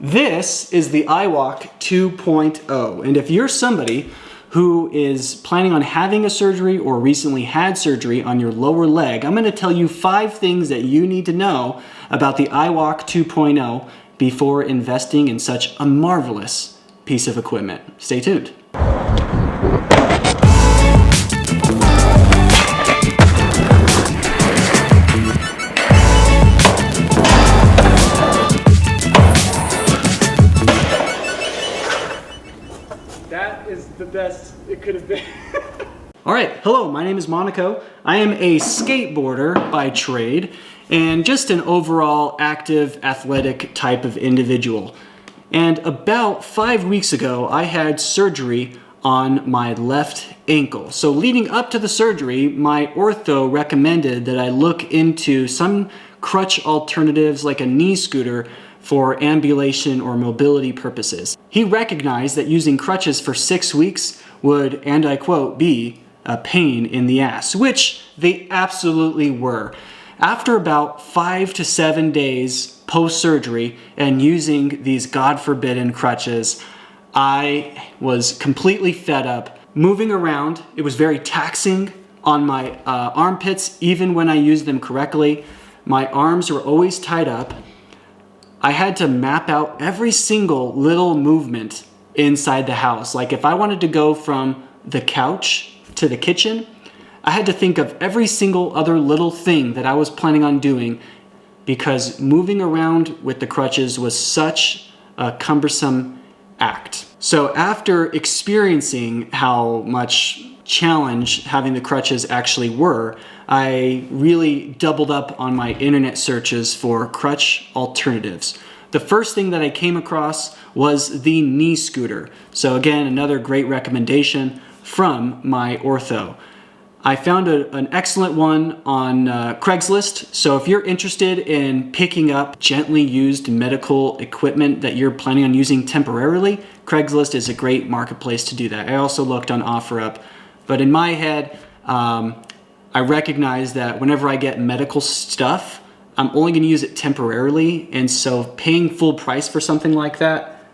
This is the iWALK 2.0, and if you're somebody who is planning on having a surgery or recently had surgery on your lower leg, I'm going to tell you 5 things that you need to know about the iWALK 2.0 before investing in such a marvelous piece of equipment. Stay tuned. That is the best it could have been. All right, hello, my name is Monico. I am a skateboarder by trade and just an overall active, athletic type of individual. And about 5 weeks ago, I had surgery on my left ankle. So leading up to the surgery, my ortho recommended that I look into some crutch alternatives like a knee scooter for ambulation or mobility purposes. He recognized that using crutches for 6 weeks would, and I quote, be a pain in the ass, which they absolutely were. After about 5 to 7 days post-surgery and using these God-forbidden crutches, I was completely fed up. Moving around, it was very taxing on my armpits, even when I used them correctly. My arms were always tied up. I had to map out every single little movement inside the house. Like if I wanted to go from the couch to the kitchen, I had to think of every single other little thing that I was planning on doing because moving around with the crutches was such a cumbersome act. So after experiencing how much challenge having the crutches actually were, I really doubled up on my internet searches for crutch alternatives. The first thing that I came across was the knee scooter. So again, another great recommendation from my ortho. I found an excellent one on Craigslist. So if you're interested in picking up gently used medical equipment that you're planning on using temporarily, Craigslist is a great marketplace to do that. I also looked on OfferUp. But in my head, I recognize that whenever I get medical stuff, I'm only going to use it temporarily. And so paying full price for something like that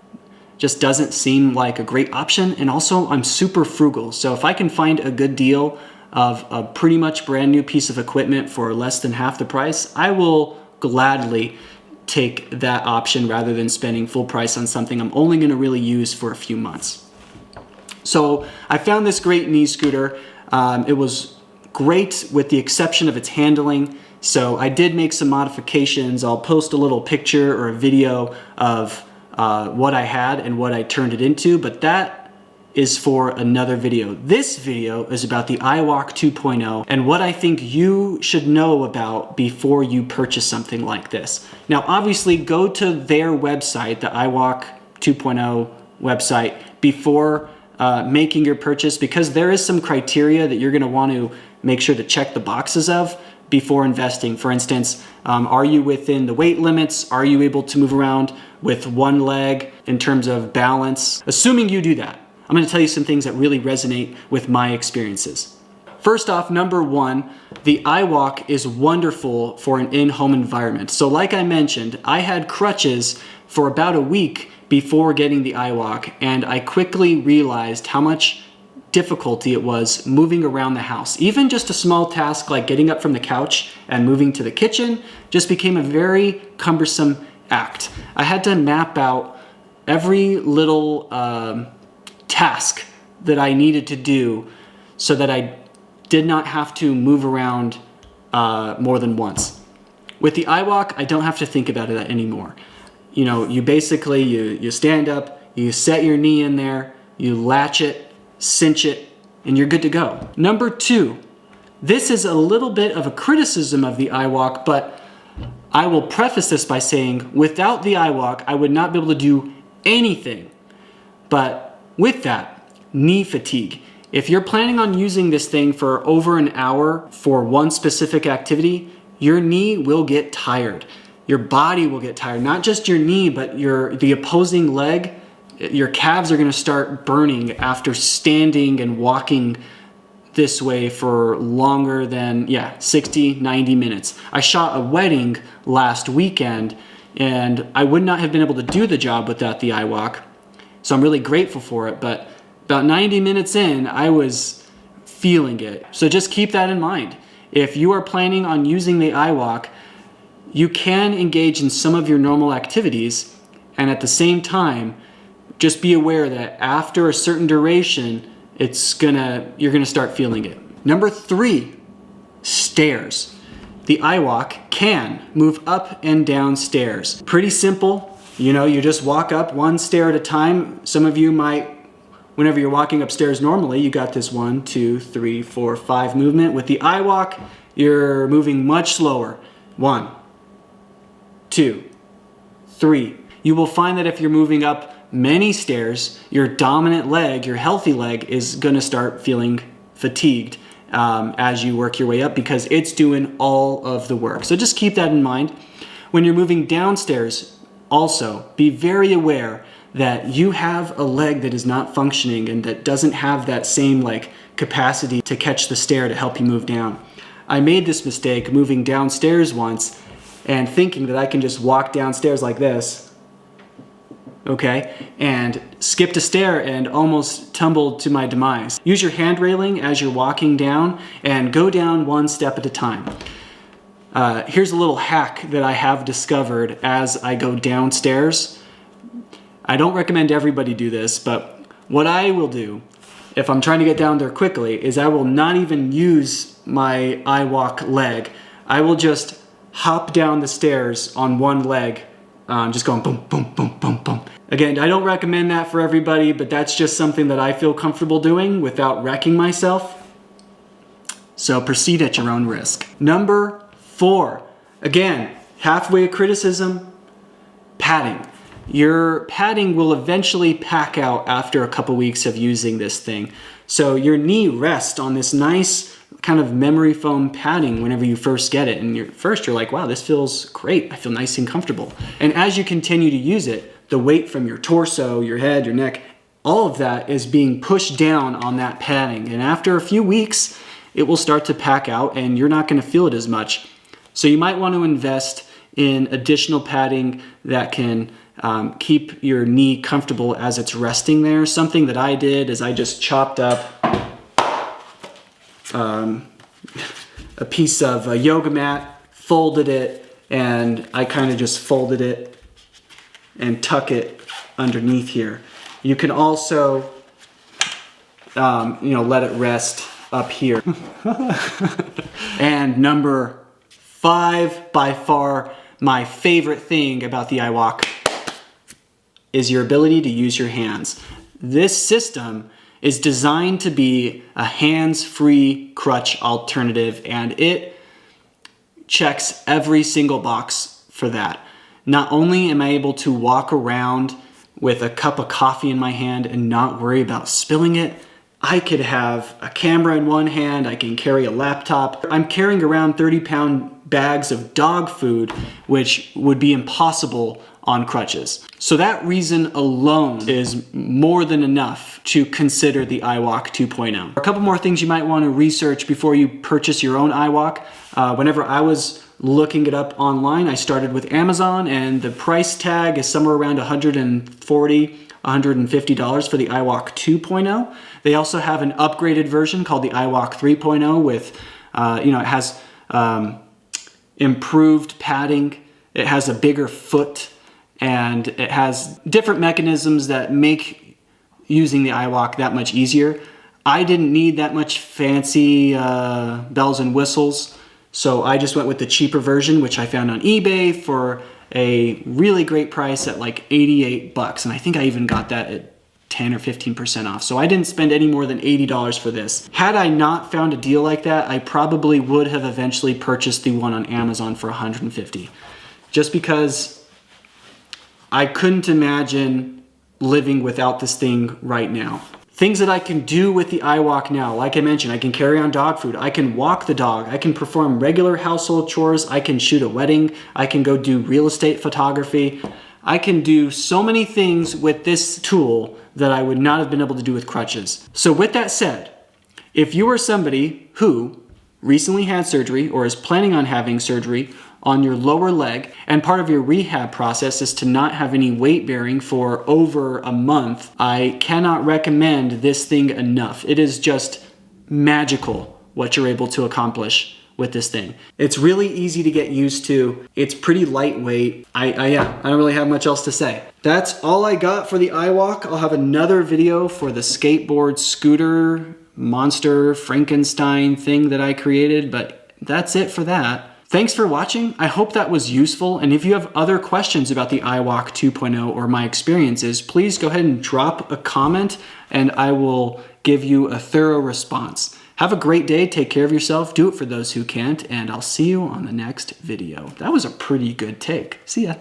just doesn't seem like a great option. And also, I'm super frugal. So if I can find a good deal of a pretty much brand new piece of equipment for less than half the price, I will gladly take that option rather than spending full price on something I'm only going to really use for a few months. So I found this great knee scooter. It was great with the exception of its handling. So I did make some modifications. I'll post a little picture or a video of what I had and what I turned it into, but that is for another video. This video is about the iWALK 2.0 and what I think you should know about before you purchase something like this. Now, obviously, go to their website, the iWALK 2.0 website, before making your purchase, because there is some criteria that you're going to want to make sure to check the boxes of before investing. For instance, are you within the weight limits? Are you able to move around with one leg in terms of balance? Assuming you do that, I'm going to tell you some things that really resonate with my experiences. First off, number 1, the iWALK is wonderful for an in-home environment. So like I mentioned, I had crutches for about a week before getting the iWALK, and I quickly realized how much difficulty it was moving around the house. Even just a small task like getting up from the couch and moving to the kitchen just became a very cumbersome act. I had to map out every little task that I needed to do so that I did not have to move around more than once. With the iWALK, I don't have to think about it anymore. You know, you basically, you stand up, you set your knee in there, you latch it, cinch it, and you're good to go. Number 2, this is a little bit of a criticism of the iWALK, but I will preface this by saying without the iWALK, I would not be able to do anything. But with that, knee fatigue. If you're planning on using this thing for over an hour for one specific activity, your knee will get tired. Your body will get tired. Not just your knee, but the opposing leg. Your calves are going to start burning after standing and walking this way for longer than 60, 90 minutes. I shot a wedding last weekend and I would not have been able to do the job without the iWALK. So I'm really grateful for it, but about 90 minutes in, I was feeling it. So just keep that in mind. If you are planning on using the iWALK, you can engage in some of your normal activities, and at the same time, just be aware that after a certain duration, you're gonna start feeling it. Number 3, stairs. The iWALK can move up and down stairs. Pretty simple. You know, you just walk up one stair at a time. Some of you might, whenever you're walking upstairs normally, you got this 1, 2, 3, 4, 5 movement. With the iWALK, you're moving much slower. 1, 2, 3. You will find that if you're moving up many stairs, your dominant leg, your healthy leg, is gonna start feeling fatigued as you work your way up because it's doing all of the work. So just keep that in mind. When you're moving downstairs, also be very aware that you have a leg that is not functioning and that doesn't have that same capacity to catch the stair to help you move down. I made this mistake moving downstairs once and thinking that I can just walk downstairs like this, okay, and skipped a stair and almost tumbled to my demise. Use your hand railing as you're walking down and go down one step at a time. Here's a little hack that I have discovered as I go downstairs. I don't recommend everybody do this, but what I will do if I'm trying to get down there quickly is I will not even use my iWALK leg. I will just hop down the stairs on one leg, just going boom, boom, boom, boom, boom. Again, I don't recommend that for everybody, but that's just something that I feel comfortable doing without wrecking myself. So proceed at your own risk. Number 4, again, halfway criticism, padding. Your padding will eventually pack out after a couple weeks of using this thing. So your knee rests on this nice kind of memory foam padding whenever you first get it. And you're like, wow, this feels great. I feel nice and comfortable. And as you continue to use it, the weight from your torso, your head, your neck, all of that is being pushed down on that padding. And after a few weeks, it will start to pack out and you're not going to feel it as much. So you might want to invest in additional padding that can keep your knee comfortable as it's resting there. Something that I did is I just chopped up a piece of a yoga mat, folded it, and I kind of just folded it and tuck it underneath here. You can also, let it rest up here. And number 5, by far my favorite thing about the iWALK, is your ability to use your hands. This system is designed to be a hands-free crutch alternative, and it checks every single box for that. Not only am I able to walk around with a cup of coffee in my hand and not worry about spilling it, I could have a camera in one hand, I can carry a laptop. I'm carrying around 30-pound bags of dog food, which would be impossible on crutches. So that reason alone is more than enough to consider the iWALK 2.0. A couple more things you might want to research before you purchase your own iWALK. Whenever I was looking it up online, I started with Amazon, and the price tag is somewhere around $140, $150 for the iWALK 2.0. They also have an upgraded version called the iWALK 3.0 with, it has improved padding, it has a bigger foot, and it has different mechanisms that make using the iWALK that much easier. I didn't need that much fancy bells and whistles, so I just went with the cheaper version, which I found on eBay for a really great price at like 88 bucks. And I think I even got that at 10 or 15% off. So I didn't spend any more than $80 for this. Had I not found a deal like that, I probably would have eventually purchased the one on Amazon for $150. Just because I couldn't imagine living without this thing right now. Things that I can do with the iWALK now, like I mentioned, I can carry on dog food, I can walk the dog, I can perform regular household chores, I can shoot a wedding, I can go do real estate photography. I can do so many things with this tool that I would not have been able to do with crutches. So with that said, if you are somebody who recently had surgery or is planning on having surgery on your lower leg, and part of your rehab process is to not have any weight bearing for over a month, I cannot recommend this thing enough. It is just magical what you're able to accomplish with this thing. It's really easy to get used to. It's pretty lightweight. I don't really have much else to say. That's all I got for the iWALK. I'll have another video for the skateboard scooter monster Frankenstein thing that I created, but that's it for that. Thanks for watching. I hope that was useful. And if you have other questions about the iWALK 2.0 or my experiences, please go ahead and drop a comment and I will give you a thorough response. Have a great day, take care of yourself, do it for those who can't, and I'll see you on the next video. That was a pretty good take. See ya.